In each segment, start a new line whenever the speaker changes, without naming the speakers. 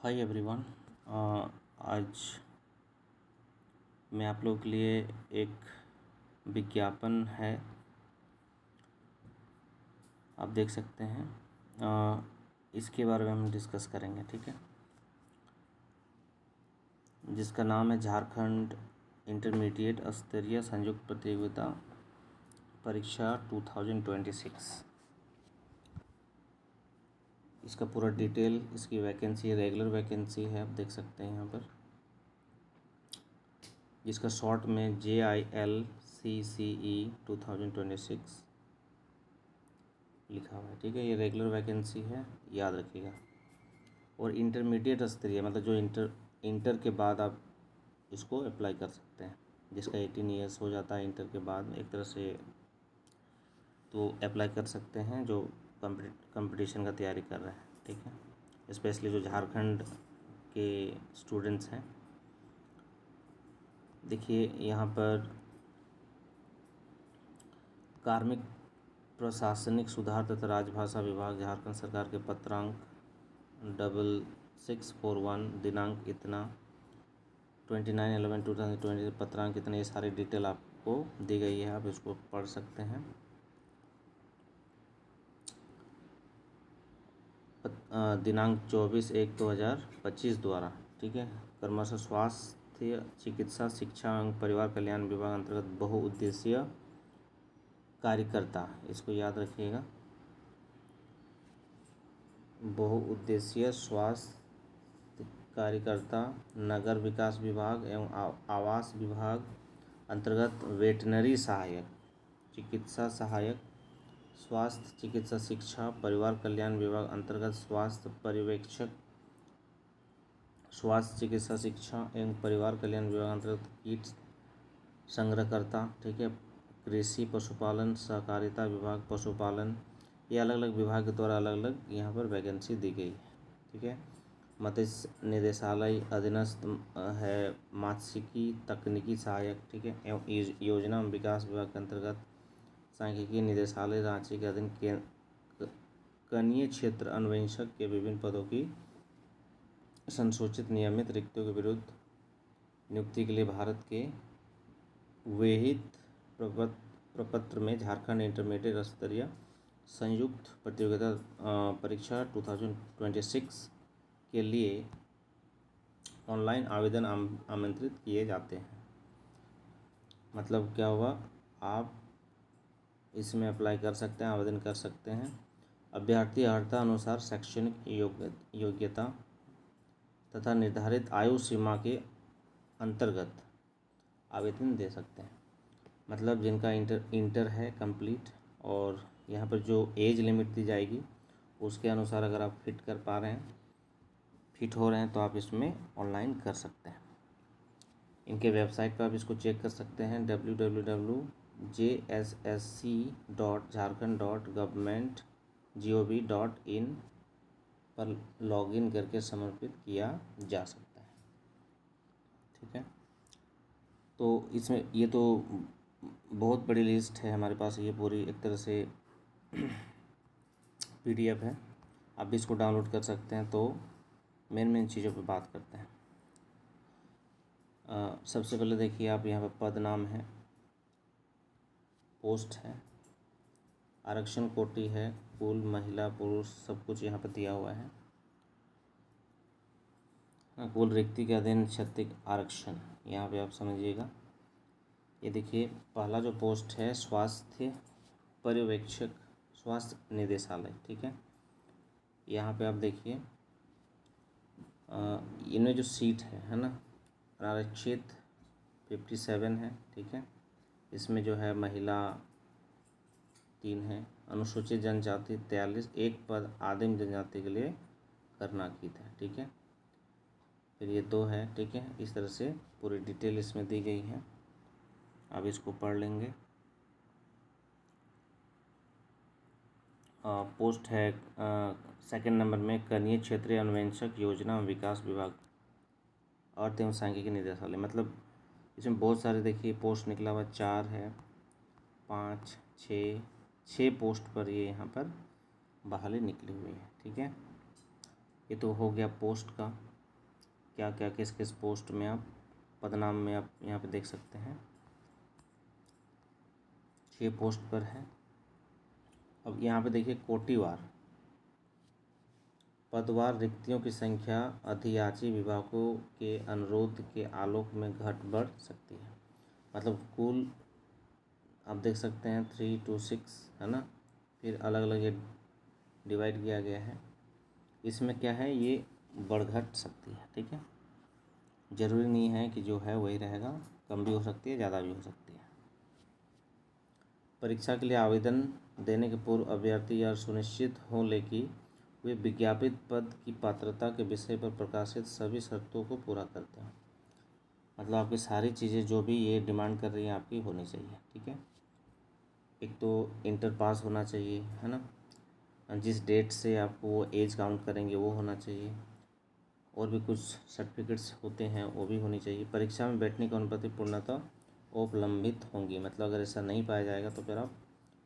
Hi everyone. आज मैं आप लोगों के लिए एक विज्ञापन है, आप देख सकते हैं। इसके बारे में हम डिस्कस करेंगे, ठीक है, जिसका नाम है झारखंड इंटरमीडिएट स्तरीय संयुक्त प्रतियोगिता परीक्षा 2026। इसका पूरा डिटेल, इसकी वैकेंसी रेगुलर वैकेंसी है, आप देख सकते हैं यहाँ पर, जिसका शॉर्ट में JILCCE 2026 लिखा हुआ है, ठीक है। ये रेगुलर वैकेंसी है, याद रखिएगा। और इंटरमीडिएट स्तरीय मतलब जो इंटर के बाद आप इसको अप्लाई कर सकते हैं, जिसका 18 ईयर्स हो जाता है इंटर के बाद एक तरह से, तो अप्लाई कर सकते हैं जो कंपटीशन का तैयारी कर रहे हैं, ठीक है। स्पेशली जो झारखंड के स्टूडेंट्स हैं। देखिए यहाँ पर कार्मिक प्रशासनिक सुधार तथा राजभाषा विभाग झारखंड सरकार के पत्रांक 6641 दिनांक इतना 29/11/2020 पत्रांक इतना, ये सारी डिटेल आपको दी गई है, आप इसको पढ़ सकते हैं। दिनांक 24/1/2025 द्वारा, ठीक है। क्रमशः स्वास्थ्य चिकित्सा शिक्षा एवं परिवार कल्याण विभाग अंतर्गत बहुउद्देशीय कार्यकर्ता, इसको याद रखिएगा, बहुउद्देशीय स्वास्थ्य कार्यकर्ता नगर विकास विभाग एवं आवास विभाग अंतर्गत वेटनरी सहायक, चिकित्सा सहायक, स्वास्थ्य चिकित्सा शिक्षा परिवार कल्याण विभाग अंतर्गत स्वास्थ्य पर्यवेक्षक, स्वास्थ्य चिकित्सा शिक्षा एवं परिवार कल्याण विभाग अंतर्गत कीट संग्रहकर्ता, ठीक है। कृषि पशुपालन सहकारिता विभाग पशुपालन, ये अलग अलग विभाग के द्वारा अलग अलग यहाँ पर वैकेंसी दी गई है, ठीक है। मत्स्य निदेशालय अधीनस्थ है मात्स्यिकी तकनीकी सहायक, ठीक है, एवं योजना एवं विकास विभाग के अंतर्गत सांख्यिकी निदेशालय रांची के अधीन कनीय क्षेत्र अन्वेषक के विभिन्न पदों की संसूचित नियमित रिक्तियों के विरुद्ध नियुक्ति के लिए भारत के विहित प्रपत्र में झारखंड इंटरमीडिएट स्तरीय संयुक्त प्रतियोगिता परीक्षा 2026 के लिए ऑनलाइन आवेदन आमंत्रित किए जाते हैं। मतलब क्या हुआ, आप इसमें अप्लाई कर सकते हैं, आवेदन कर सकते हैं। अभ्यर्थी अर्हता अनुसार शैक्षणिक योग्यता तथा निर्धारित आयु सीमा के अंतर्गत आवेदन दे सकते हैं। मतलब जिनका इंटर है कंप्लीट, और यहाँ पर जो एज लिमिट दी जाएगी उसके अनुसार अगर आप फिट हो रहे हैं तो आप इसमें ऑनलाइन कर सकते हैं। इनके वेबसाइट पर आप इसको चेक कर सकते हैं, www.jssc.jharkhand.gov.in पर लॉगिन करके समर्पित किया जा सकता है, ठीक है। तो इसमें ये तो बहुत बड़ी लिस्ट है हमारे पास, ये पूरी एक तरह से PDF है, आप भी इसको डाउनलोड कर सकते हैं। तो मेन चीज़ों पे बात करते हैं। सबसे पहले देखिए, आप यहाँ पर पद नाम है, पोस्ट है, आरक्षण कोटि है, कुल महिला पुरुष सब कुछ यहाँ पर दिया हुआ है। कुल रिक्ति के अधीन क्षैतिज आरक्षण, यहाँ पे आप समझिएगा। ये देखिए पहला जो पोस्ट है स्वास्थ्य पर्यवेक्षक स्वास्थ्य निदेशालय, ठीक है। यहाँ पे आप देखिए इनमें जो सीट है ना, आरक्षित 57 है, ठीक है। इसमें जो है महिला 3 है, अनुसूचित जनजाति 43, एक पद आदिम जनजाति के लिए कर्नाकीत है, ठीक है। फिर ये 2 है, ठीक है। इस तरह से पूरी डिटेल इसमें दी गई है, आप इसको पढ़ लेंगे। पोस्ट है सेकंड नंबर में कनीय क्षेत्रीय अन्वेषक योजना एवं विकास विभाग अर्थ एवं सांख्यिकी निदेशालय। मतलब इसमें बहुत सारे देखिए पोस्ट निकला हुआ, 4 है, 5, 6 पोस्ट पर ये यहाँ पर बहाली निकली हुई है, ठीक है। ये तो हो गया पोस्ट का। क्या क्या किस किस पोस्ट में आप पदनाम में आप यहाँ पे देख सकते हैं 6 पोस्ट पर है। अब यहाँ पे देखिए कोटिवार पदवार रिक्तियों की संख्या अधियाची विभागों के अनुरोध के आलोक में घट बढ़ सकती है। मतलब कुल आप देख सकते हैं 3 to 6 है ना, फिर अलग अलग ये डिवाइड किया गया है। इसमें क्या है, ये बढ़ घट सकती है। ठीक है, ज़रूरी नहीं है कि जो है वही रहेगा, कम भी हो सकती है, ज़्यादा भी हो सकती है। परीक्षा के लिए आवेदन देने के पूर्व अभ्यर्थी यह सुनिश्चित हो ले कि वे विज्ञापित पद की पात्रता के विषय पर प्रकाशित सभी शर्तों को पूरा करते हैं। मतलब आपकी सारी चीज़ें जो भी ये डिमांड कर रही हैं आपकी होनी चाहिए। ठीक है, एक तो इंटर पास होना चाहिए, है ना, जिस डेट से आपको वो एज काउंट करेंगे वो होना चाहिए, और भी कुछ सर्टिफिकेट्स होते हैं वो भी होनी चाहिए। परीक्षा में बैठने की अनुमति पूर्णतः उपलम्बित होंगी। मतलब अगर ऐसा नहीं पाया जाएगा तो फिर आप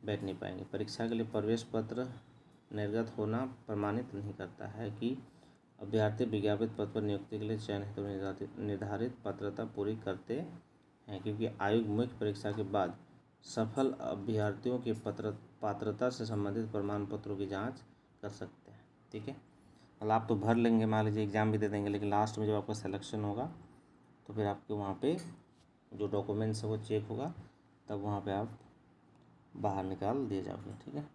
बैठ नहीं पाएंगे। परीक्षा के लिए प्रवेश पत्र निर्गत होना प्रमाणित नहीं करता है कि अभ्यर्थी विज्ञापित पद पर नियुक्ति के लिए चयन हेतु निर्धारित पात्रता पूरी करते हैं, क्योंकि आयोग मुख्य परीक्षा के बाद सफल अभ्यर्थियों की पात्रता से संबंधित प्रमाण पत्रों की जांच कर सकते हैं। ठीक है, मतलब आप तो भर लेंगे, मान लीजिए एग्ज़ाम भी दे देंगे, लेकिन लास्ट में जब आपका सिलेक्शन होगा तो फिर आपके वहाँ पे जो डॉक्यूमेंट्स है वो चेक होगा, तब वहाँ पे आप बाहर निकाल दिए जाओगे। ठीक है,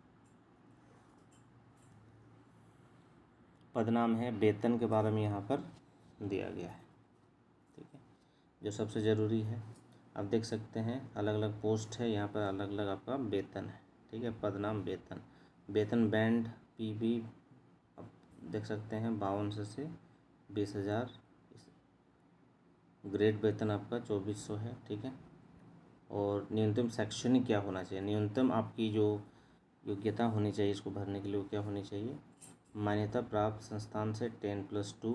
पदनाम है, वेतन के बारे में यहाँ पर दिया गया है। ठीक है, जो सबसे ज़रूरी है, आप देख सकते हैं अलग अलग पोस्ट है, यहाँ पर अलग अलग आपका वेतन है। ठीक है, पदनाम वेतन, वेतन बैंड पीबी आप देख सकते हैं 5200 से 20,000। ग्रेड वेतन आपका 2400 है। ठीक है, और न्यूनतम शैक्षणिक क्या होना चाहिए, न्यूनतम आपकी जो योग्यता होनी चाहिए इसको भरने के लिए वो क्या होनी चाहिए, मान्यता प्राप्त संस्थान से 10+2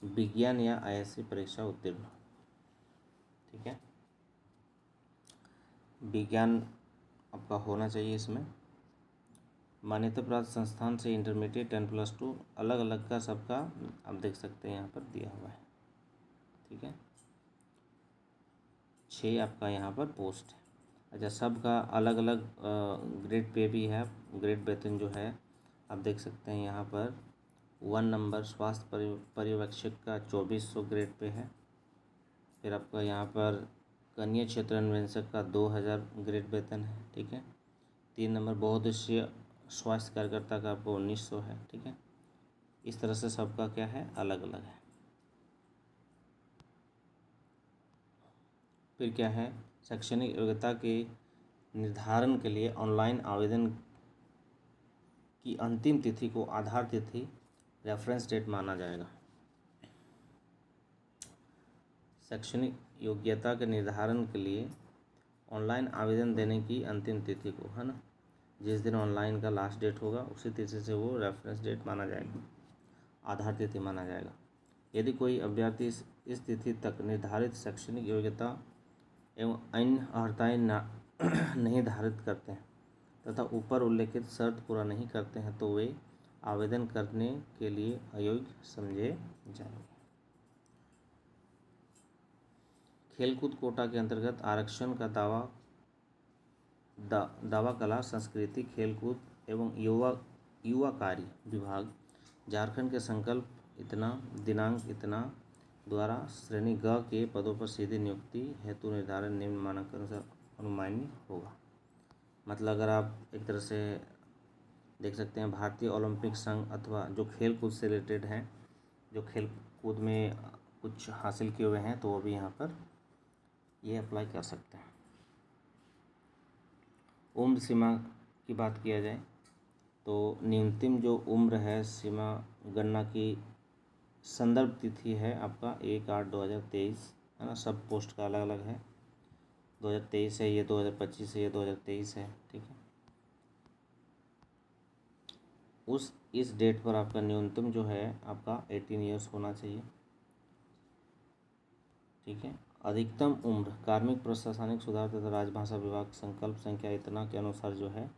विज्ञान या आईएससी परीक्षा उत्तीर्ण। ठीक है, विज्ञान आपका होना चाहिए इसमें। मान्यता प्राप्त संस्थान से इंटरमीडिएट 10+2 अलग अलग का सबका आप देख सकते हैं यहाँ पर दिया हुआ है। ठीक है, 6 आपका यहाँ पर पोस्ट है। अच्छा, सबका अलग अलग ग्रेड पे भी है। ग्रेड वेतन जो है आप देख सकते हैं यहाँ पर 1 नंबर स्वास्थ्य पर्यवेक्षक का 2400 ग्रेड पे है। फिर आपका यहाँ पर कनीय क्षेत्र अन्वेषक का 2000 ग्रेड वेतन है। ठीक है, 3 नंबर बहुउद्देशीय स्वास्थ्य कार्यकर्ता का आपको 1900 है। ठीक है, इस तरह से सबका क्या है, अलग अलग है। फिर क्या है, शैक्षणिक योग्यता के निर्धारण के लिए ऑनलाइन आवेदन की अंतिम तिथि को आधार तिथि रेफरेंस डेट माना जाएगा। शैक्षणिक योग्यता के निर्धारण के लिए ऑनलाइन आवेदन देने की अंतिम तिथि को, है ना, जिस दिन ऑनलाइन का लास्ट डेट होगा उसी तिथि से वो रेफरेंस डेट माना जाएगा, आधार तिथि माना जाएगा। यदि कोई अभ्यर्थी इस तिथि तक निर्धारित शैक्षणिक योग्यता एवं अन्य अर्हताएँ नहीं धारित करते हैं तथा ऊपर उल्लेखित शर्त पूरा नहीं करते हैं तो वे आवेदन करने के लिए अयोग्य समझे जाएंगे। खेलकूद कोटा के अंतर्गत आरक्षण का दावा कला संस्कृति खेलकूद एवं युवा कार्य विभाग झारखंड के संकल्प इतना दिनांक इतना द्वारा श्रेणी ग के पदों पर सीधी नियुक्ति हेतु निर्धारण निम्न मानक अनुसार अनुमान्य होगा। मतलब अगर आप एक तरह से देख सकते हैं भारतीय ओलंपिक संघ अथवा जो खेल कूद से रिलेटेड हैं, जो खेल कूद में कुछ हासिल किए हुए हैं, तो वो भी यहाँ पर ये अप्लाई कर सकते हैं। उम्र सीमा की बात किया जाए तो न्यूनतम जो उम्र है सीमा गणना की संदर्भ तिथि है आपका 1/8/2023, है ना, सब पोस्ट का अलग अलग है। 2023 है, ये 2025 है, ये 2023 है। ठीक है, इस डेट पर आपका न्यूनतम जो है आपका 18 ईयर्स होना चाहिए। ठीक है, अधिकतम उम्र कार्मिक प्रशासनिक सुधार तथा राजभाषा विभाग संकल्प संख्या इतना के अनुसार जो है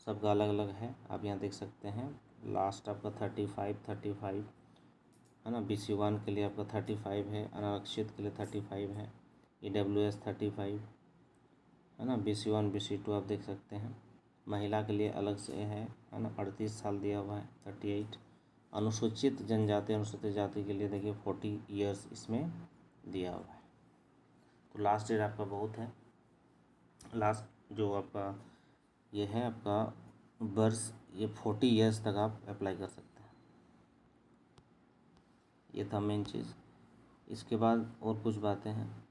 सबका अलग अलग है। आप यहाँ देख सकते हैं लास्ट आपका 35 है ना। BC1 के लिए आपका 35 है, अनारक्षित के लिए 35 है, EWS 35 है ना। BC1 BC2 आप देख सकते हैं। महिला के लिए अलग से है ना, 38 साल दिया हुआ है, 38। अनुसूचित जनजाति अनुसूचित जाति के लिए देखिए 40 ईयर्स इसमें दिया हुआ है। तो लास्ट ईयर आपका बहुत है, लास्ट जो आपका ये है आपका वर्ष, ये 40 ईयर्स तक आप अप्लाई कर सकते हैं। ये था मेन चीज़। इसके बाद और कुछ बातें हैं।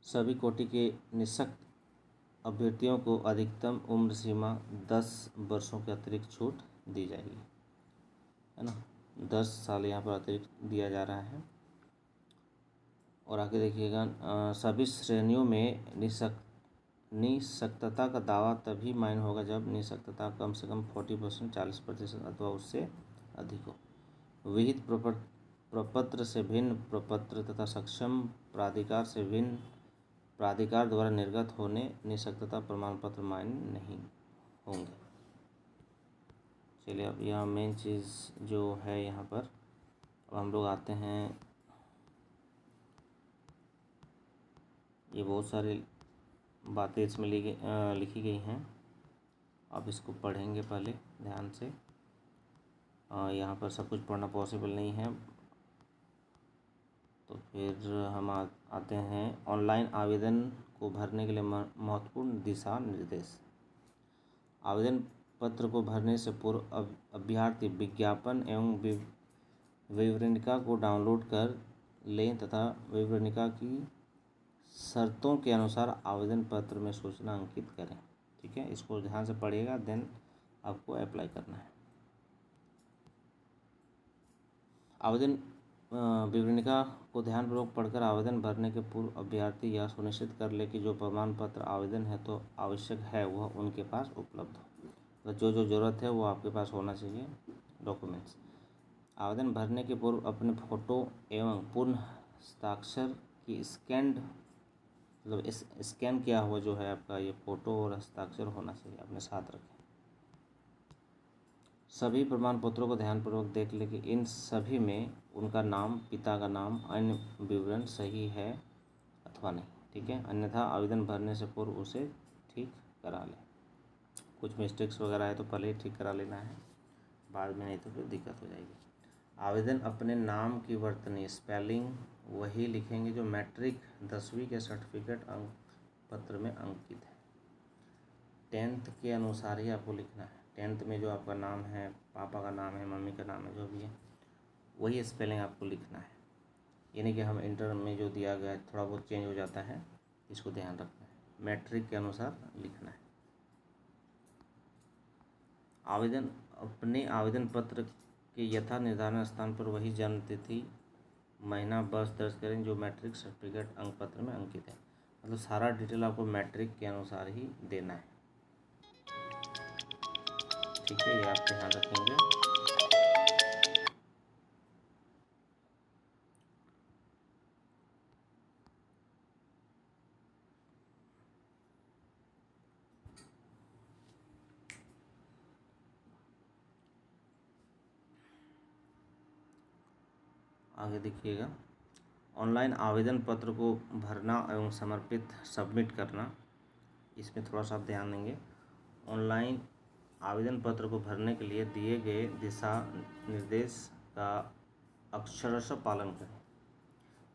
सभी कोटि के निःशक्त अभ्यर्थियों को अधिकतम उम्र सीमा 10 वर्षों के अतिरिक्त छूट दी जाएगी, है ना। 10 साल यहाँ पर अतिरिक्त दिया जा रहा है। और आगे देखिएगा, सभी श्रेणियों में निःशक्तता का दावा तभी मान्य होगा जब निःशक्तता कम से कम 40%, 40% अथवा उससे अधिक हो। विहित प्रपत्र से भिन्न प्रपत्र तथा सक्षम प्राधिकार से भिन्न प्राधिकार द्वारा निर्गत होने निःशक्तता प्रमाण पत्र मान्य नहीं होंगे। चलिए, अब यहाँ मेन चीज़ जो है यहाँ पर, अब हम लोग आते हैं। ये बहुत सारी बातें इसमें लिखी गई हैं, आप इसको पढ़ेंगे पहले ध्यान से। यहाँ पर सब कुछ पढ़ना पॉसिबल नहीं है, तो फिर हम आते हैं ऑनलाइन आवेदन को भरने के लिए महत्वपूर्ण दिशा निर्देश। आवेदन पत्र को भरने से पूर्व अभ्यर्थी विज्ञापन एवं विवरणिका को डाउनलोड कर लें तथा विवरणिका की शर्तों के अनुसार आवेदन पत्र में सूचना अंकित करें। ठीक है, इसको ध्यान से पढ़िएगा, देन आपको अप्लाई करना है। आवेदन विवरणिका को ध्यानपूर्वक पढ़कर आवेदन भरने के पूर्व अभ्यर्थी यह सुनिश्चित कर ले कि जो प्रमाण पत्र आवेदन है तो आवश्यक है वह उनके पास उपलब्ध हो। तो जो ज़रूरत है वो आपके पास होना चाहिए डॉक्यूमेंट्स। आवेदन भरने के पूर्व अपने फ़ोटो एवं पूर्ण हस्ताक्षर की स्कैन किया हुआ जो है आपका ये फ़ोटो और हस्ताक्षर होना चाहिए, अपने साथ रखें। सभी प्रमाण पत्रों को ध्यानपूर्वक देख लें कि इन सभी में उनका नाम, पिता का नाम, अन्य विवरण सही है अथवा नहीं। ठीक है, अन्यथा आवेदन भरने से पूर्व उसे ठीक करा लें। कुछ मिस्टेक्स वगैरह है तो पहले ही ठीक करा लेना है, बाद में नहीं तो फिर दिक्कत हो जाएगी। आवेदन अपने नाम की वर्तनी स्पेलिंग वही लिखेंगे जो मैट्रिक 10वीं के सर्टिफिकेट अंक पत्र में अंकित है। 10th के अनुसार ही आपको लिखना है। 10th में जो आपका नाम है, पापा का नाम है, मम्मी का नाम है, जो भी है वही स्पेलिंग आपको लिखना है। यानी कि हम इंटर में जो दिया गया है थोड़ा बहुत चेंज हो जाता है, इसको ध्यान रखना है। मैट्रिक के अनुसार लिखना है। अपने आवेदन पत्र के यथा निर्धारण स्थान पर वही जन्म तिथि, महीना, वर्ष दर्ज करें जो मैट्रिक सर्टिफिकेट अंक पत्र में अंकित है। मतलब सारा डिटेल आपको मैट्रिक के अनुसार ही देना है। ठीक है, ये आप ध्यान रखेंगे। आगे देखिएगा, ऑनलाइन आवेदन पत्र को भरना एवं सबमिट करना, इसमें थोड़ा सा आप ध्यान देंगे। ऑनलाइन आवेदन पत्र को भरने के लिए दिए गए दिशा निर्देश का अक्षरशः पालन करें।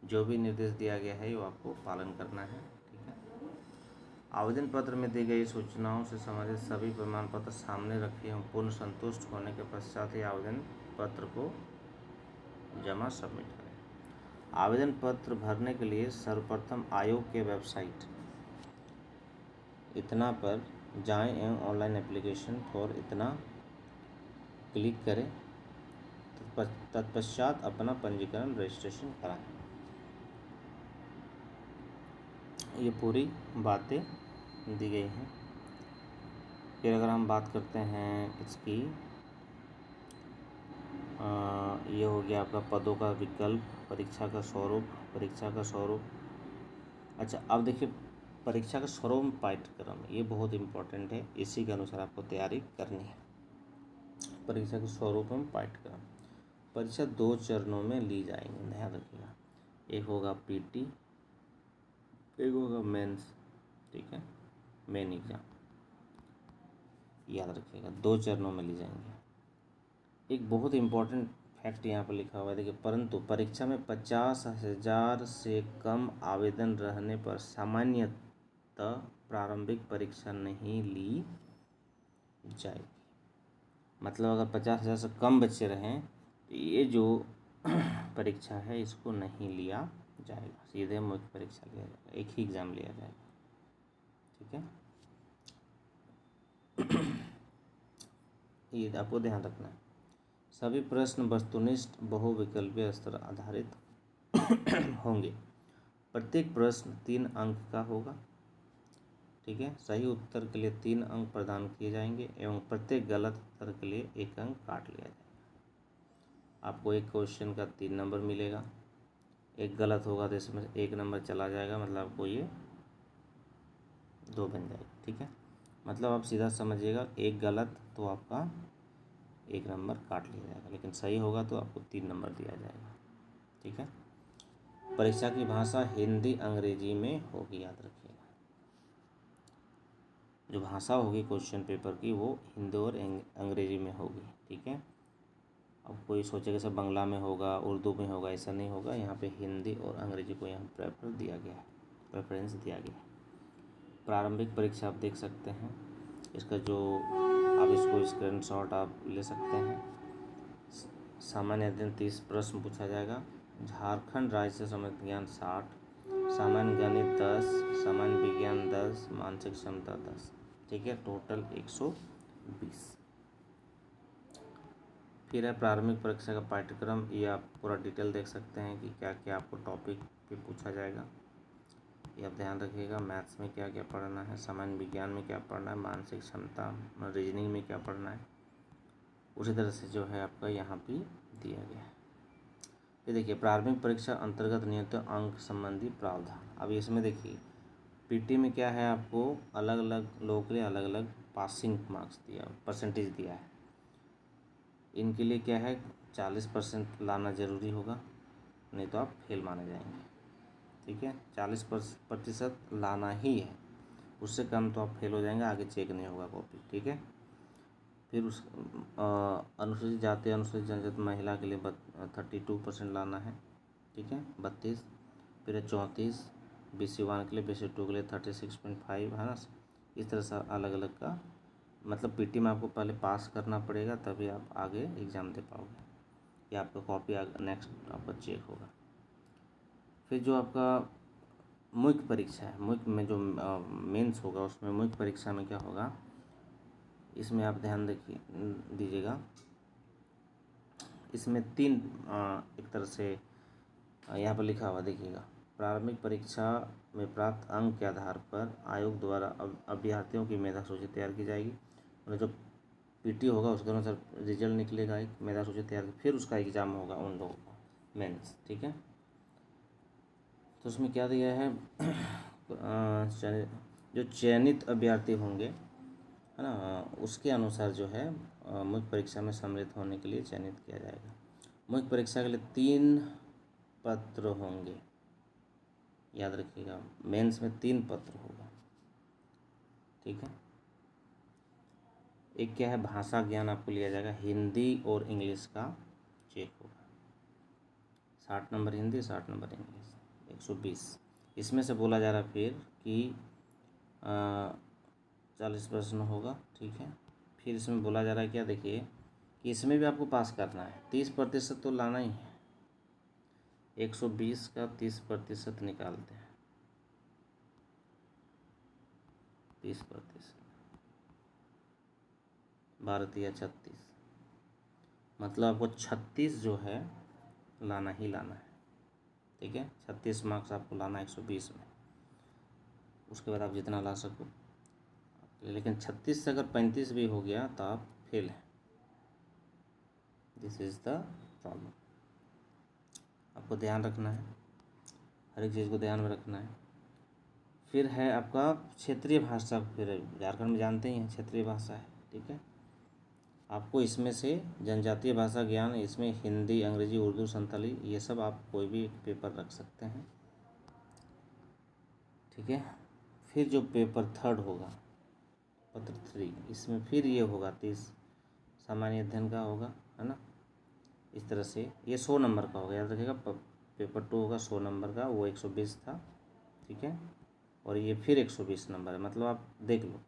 जो भी निर्देश दिया गया है वो आपको पालन करना है। ठीक है, आवेदन पत्र में दी गई सूचनाओं से संबंधित सभी प्रमाण पत्र सामने रखे एवं पूर्ण संतुष्ट होने के पश्चात ही आवेदन पत्र को जमा सबमिट करें। आवेदन पत्र भरने के लिए सर्वप्रथम आयोग के वेबसाइट इतना पर जाएं एवं ऑनलाइन एप्लीकेशन फॉर इतना क्लिक करें। तत्पश्चात अपना पंजीकरण रजिस्ट्रेशन कराएं। ये पूरी बातें दी गई हैं। फिर अगर हम बात करते हैं इसकी, ये हो गया आपका पदों का विकल्प, परीक्षा का स्वरूप। अच्छा, अब देखिए परीक्षा का स्वरूप पाठ्यक्रम, ये बहुत इम्पोर्टेंट है, इसी के अनुसार आपको तैयारी करनी है। परीक्षा के स्वरूप एवं पाठ्यक्रम, परीक्षा 2 चरणों में ली जाएंगी, ध्यान रखिएगा। एक होगा पीटी, एक होगा मेंस, ठीक है, मेन एग्जाम, याद रखिएगा 2 चरणों में ली जाएंगे। एक बहुत इंपॉर्टेंट फैक्ट यहाँ पर लिखा हुआ है, देखिए, परंतु परीक्षा में 50,000 से कम आवेदन रहने पर सामान्यतः प्रारंभिक परीक्षा नहीं ली जाएगी। मतलब अगर 50,000 से कम बच्चे रहें तो ये जो परीक्षा है इसको नहीं लिया जाएगा, सीधे मुख्य परीक्षा लिया जाएगा, एक ही एग्ज़ाम लिया जाएगा, ठीक है। ये आपको ध्यान रखना है। सभी प्रश्न वस्तुनिष्ठ बहुविकल्पीय स्तर आधारित होंगे। प्रत्येक प्रश्न 3 अंक का होगा, ठीक है। सही उत्तर के लिए 3 अंक प्रदान किए जाएंगे एवं प्रत्येक गलत उत्तर के लिए 1 अंक काट लिया जाएगा। आपको एक क्वेश्चन का 3 नंबर मिलेगा, एक गलत होगा तो इसमें 1 नंबर चला जाएगा, मतलब आपको ये 2 बन जाएगा, ठीक है। मतलब आप सीधा समझिएगा, एक गलत तो आपका 1 नंबर काट लिया जाएगा, लेकिन सही होगा तो आपको 3 नंबर दिया जाएगा, ठीक है। परीक्षा की भाषा हिंदी अंग्रेजी में होगी, याद रखिएगा। जो भाषा होगी क्वेश्चन पेपर की वो हिंदी और अंग्रेजी में होगी, ठीक है। अब कोई सोचेगा सब बांग्ला में होगा, उर्दू में होगा, ऐसा नहीं होगा। यहाँ पे हिंदी और अंग्रेजी को यहाँ प्रेफरेंस दिया गया है। प्रारंभिक परीक्षा आप देख सकते हैं, इसका जो आप इसको स्क्रीनशॉट आप ले सकते हैं। सामान्य अध्ययन 30 प्रश्न पूछा जाएगा। झारखंड राज्य से सामान्य ज्ञान 60, सामान्य गणित 10, सामान्य विज्ञान 10, मानसिक क्षमता 10, ठीक है, टोटल 120। फिर है प्रारंभिक परीक्षा का पाठ्यक्रम, ये आप पूरा डिटेल देख सकते हैं कि क्या क्या आपको टॉपिक पे पूछा जाएगा, ये आप ध्यान रखिएगा। मैथ्स में क्या क्या पढ़ना है, सामान्य विज्ञान में क्या पढ़ना है, मानसिक क्षमता रीजनिंग में क्या पढ़ना है, उसी तरह से जो है आपका यहाँ पे दिया गया है। ये देखिए, प्रारंभिक परीक्षा अंतर्गत नियत अंक संबंधी प्रावधान। अब इसमें देखिए, पीटी में क्या है, आपको अलग अलग लोगों के लिए अलग अलग पासिंग मार्क्स दिया, परसेंटेज दिया है। इनके लिए क्या है, 40% लाना ज़रूरी होगा, नहीं तो आप फेल माने जाएंगे, ठीक है। 40% लाना ही है, उससे कम तो आप फेल हो जाएंगे, आगे चेक नहीं होगा कॉपी, ठीक है। फिर उस अनुसूचित जाति अनुसूचित जनजाति महिला के लिए 32% लाना है, ठीक है, 32। फिर है 34, BC1 के लिए, BC2 के लिए 36.5 है ना। इस तरह से अलग अलग का मतलब पीटी में आपको पहले पास करना पड़ेगा, तभी आप आगे एग्ज़ाम दे पाओगे, या आपका कॉपी नेक्स्ट आपका चेक होगा। फिर जो आपका मुख्य परीक्षा है, मुख्य में जो मेंस होगा, उसमें मुख्य परीक्षा में क्या होगा, इसमें आप ध्यान दीजिएगा। इसमें 3 एक तरह से यहाँ पर लिखा हुआ देखिएगा, प्रारंभिक परीक्षा में प्राप्त अंक के आधार पर आयोग द्वारा अभ्यर्थियों की मेधा सूची तैयार की जाएगी। मतलब जो पीटी होगा उसके अनुसार रिजल्ट निकलेगा, एक मेधा सूची तैयार, फिर उसका एग्ज़ाम होगा उन लोगों को मेंस, ठीक है। तो उसमें क्या दिया है, जो चयनित अभ्यर्थी होंगे, है ना, उसके अनुसार जो है मुख्य परीक्षा में सम्मिलित होने के लिए चयनित किया जाएगा। मुख्य परीक्षा के लिए 3 पत्र होंगे, याद रखिएगा। मेंस में 3 पत्र होगा, ठीक है। एक क्या है, भाषा ज्ञान आपको लिया जाएगा, हिंदी और इंग्लिश का चेक होगा, 60 नंबर हिंदी, 60 नंबर इंग्लिश, 120। इसमें से बोला जा रहा है फिर कि 40 प्रश्न होगा, ठीक है। फिर इसमें बोला जा रहा है क्या, देखिए कि इसमें भी आपको पास करना है, 30% तो लाना ही है। 120 का 30% निकालते हैं, 30%, 12 × 36, मतलब आपको 36 जो है लाना ही लाना है, ठीक है। 36 मार्क्स आपको लाना है 120 में, उसके बाद आप जितना ला सको। लेकिन 36 से अगर 35 भी हो गया तो आप फेल हैं, दिस इज़ द प्रॉब्लम। आपको ध्यान रखना है, हर एक चीज़ को ध्यान में रखना है। फिर है आपका क्षेत्रीय भाषा, फिर झारखंड में जानते ही हैं क्षेत्रीय भाषा है, ठीक है। आपको इसमें से जनजातीय भाषा ज्ञान, इसमें हिंदी, अंग्रेजी, उर्दू, संताली, ये सब आप कोई भी एक पेपर रख सकते हैं। ठीक है। फिर जो पेपर थर्ड होगा, पत्र 3, इसमें फिर ये होगा 30 सामान्य अध्ययन का होगा, है ना। इस तरह से ये 100 नंबर का होगा, याद रखिएगा। पेपर 2 होगा 100 नंबर का, वो 120 था। ठीक है। और ये फिर 120 नंबर है, मतलब आप देख लो,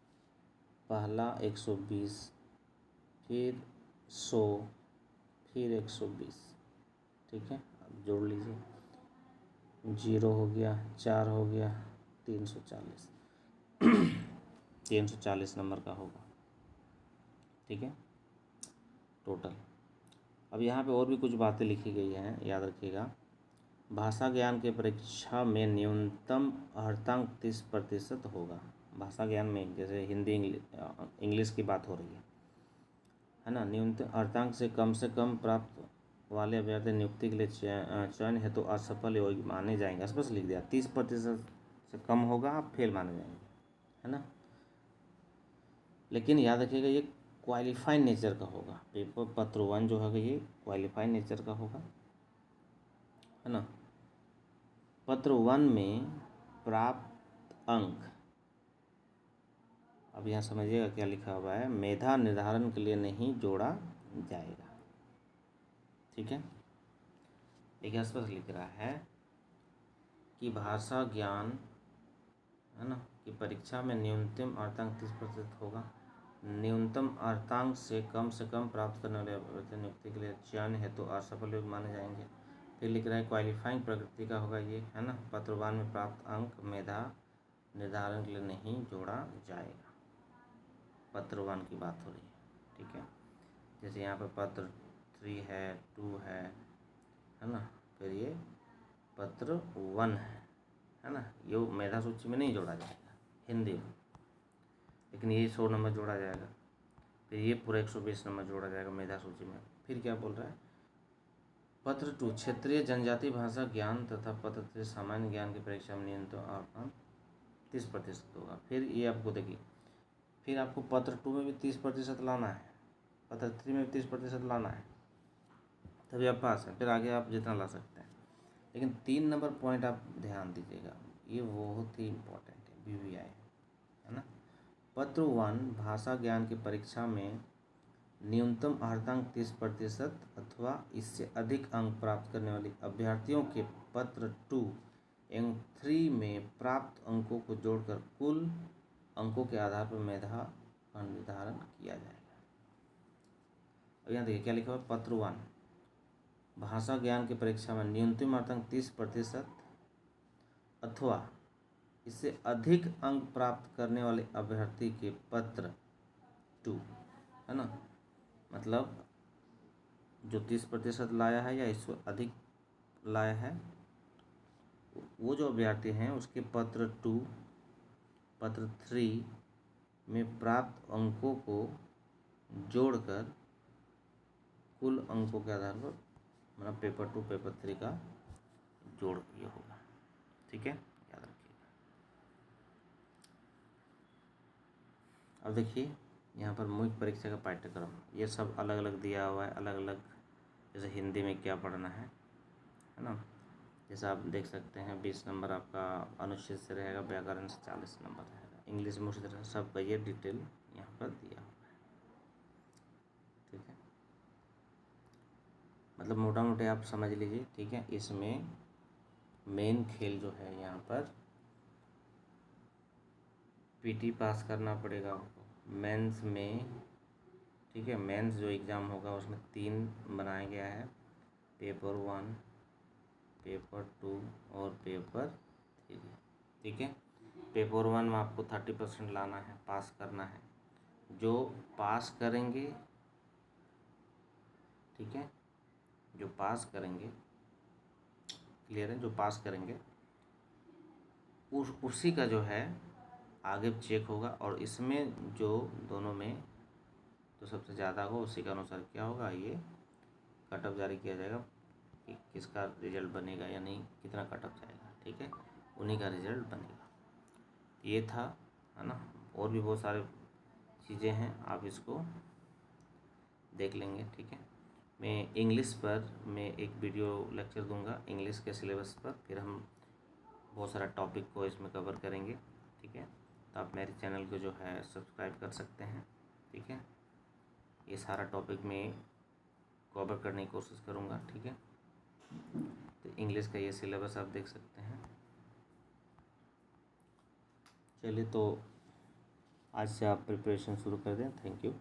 पहला 120, फिर 100, फिर 120। ठीक है, अब जोड़ लीजिए, 0 हो गया, 4 हो गया, 340 340 नंबर का होगा। ठीक है, टोटल। अब यहाँ पे और भी कुछ बातें लिखी गई हैं, याद रखिएगा। भाषा ज्ञान के परीक्षा में न्यूनतम अर्हतांक 30% होगा। भाषा ज्ञान में जैसे हिंदी, इंग्लिश की बात हो रही है ना। न्यूनतम अर्हतांक से कम प्राप्त वाले अभ्यर्थी नियुक्ति के लिए चयन हेतु असफल योग्य माने जाएंगे। स्पष्ट लिख दिया, 30% से कम होगा, आप फेल माने जाएंगे, है ना। लेकिन याद रखिएगा, ये क्वालिफाइड नेचर का होगा। पेपर पत्र 1 जो है ये क्वालिफाइड नेचर का होगा, है ना। पत्र 1 में प्राप्त अंक, अब यहाँ समझिएगा क्या लिखा हुआ है, मेधा निर्धारण के लिए नहीं जोड़ा जाएगा। ठीक है, एक स्पष्ट लिख रहा है कि भाषा ज्ञान, है ना, कि परीक्षा में न्यूनतम अर्हतांक 30% होगा। न्यूनतम अर्हतांक से कम प्राप्त करने वाले अभ्यर्थी नियुक्ति के लिए चयन हेतु असफल योग्य माने जाएंगे। फिर लिख रहा है क्वालिफाइंग प्रकृति का होगा ये, है ना। पत्र 1 में प्राप्त अंक मेधा निर्धारण के लिए नहीं जोड़ा जाएगा। पत्र 1 की बात हो रही है। ठीक है, जैसे यहाँ पर पत्र 3 है, 2 है ना, फिर ये पत्र 1 है ना, ये मेधा सूची में नहीं जोड़ा जाएगा हिंदी में, लेकिन ये 100 नंबर जोड़ा जाएगा। फिर ये पूरा 120 नंबर जोड़ा जाएगा मेधा सूची में। फिर क्या बोल रहा है, पत्र 2 क्षेत्रीय जनजाति भाषा ज्ञान तथा पत्र 3 सामान्य ज्ञान की परीक्षा में न्यूनतम अंक 30% होगा। फिर ये आपको देखिए, फिर आपको पत्र 2 में भी 30% लाना है, पत्र 3 में भी 30% लाना है, तभी आप पास हैं। फिर आगे आप जितना ला सकते हैं, लेकिन 3 नंबर पॉइंट आप ध्यान दीजिएगा, ये बहुत ही इम्पोर्टेंट है, BVI है ना। पत्र 1 भाषा ज्ञान की परीक्षा में न्यूनतम अर्हतांक 30% अथवा इससे अधिक अंक प्राप्त करने वाले अभ्यर्थियों के पत्र 2 एवं 3 में प्राप्त अंकों को जोड़कर कुल अंकों के आधार पर मेधा का निर्धारण किया जाएगा। अब यहाँ देखिए क्या लिखा हुआ है, पत्र 1 भाषा ज्ञान की परीक्षा में न्यूनतम अर्हतांक 30% अथवा इससे अधिक अंक प्राप्त करने वाले अभ्यर्थी के पत्र 2, है ना, मतलब जो 30% लाया है या इससे अधिक लाया है, वो जो अभ्यर्थी हैं उसके पत्र 2, पत्र 3 में प्राप्त अंकों को जोड़कर कुल अंकों के आधार पर, मतलब पेपर 2 पेपर 3 का जोड़ ये होगा। ठीक है, याद रखिएगा। अब देखिए यहाँ पर मुख्य परीक्षा का पाठ्यक्रम, ये सब अलग अलग दिया हुआ है, अलग अलग। जैसे हिंदी में क्या पढ़ना है ना, जैसा आप देख सकते हैं 20 नंबर आपका अनुच्छेद से रहेगा, व्याकरण से 40 नंबर रहेगा, इंग्लिश में उसी तरह सबका ये डिटेल यहाँ पर दिया हुआ है। ठीक है, मतलब मोटा मोटे आप समझ लीजिए। ठीक है, इसमें मेन खेल जो है यहाँ पर PT पास करना पड़ेगा आपको मेंस में। ठीक है, मेंस जो एग्ज़ाम होगा उसमें 3 बनाया गया है, पेपर 1, पेपर 2 और पेपर 3। ठीक है, पेपर 1 में आपको 30% लाना है, पास करना है। जो पास करेंगे, ठीक है, जो पास करेंगे, क्लियर है, जो पास करेंगे उसी का जो है आगे चेक होगा, और इसमें जो दोनों में तो सबसे ज़्यादा हो उसी के अनुसार क्या होगा, ये कट ऑफ जारी किया जाएगा कि किसका रिजल्ट बनेगा या नहीं, कितना कट ऑफ जाएगा। ठीक है, उन्हीं का रिजल्ट बनेगा। ये था, है ना। और भी बहुत सारे चीज़ें हैं, आप इसको देख लेंगे, ठीक है। मैं इंग्लिश पर मैं एक वीडियो लेक्चर दूंगा इंग्लिश के सिलेबस पर, फिर हम बहुत सारा टॉपिक को इसमें कवर करेंगे, ठीक है। तो आप मेरे चैनल को जो है सब्सक्राइब कर सकते हैं, ठीक है। ये सारा टॉपिक मैं कवर करने की कोशिश करूँगा, ठीक है। तो इंग्लिश का ये सिलेबस आप देख सकते हैं। चलिए, तो आज से आप प्रिपरेशन शुरू कर दें। Thank you.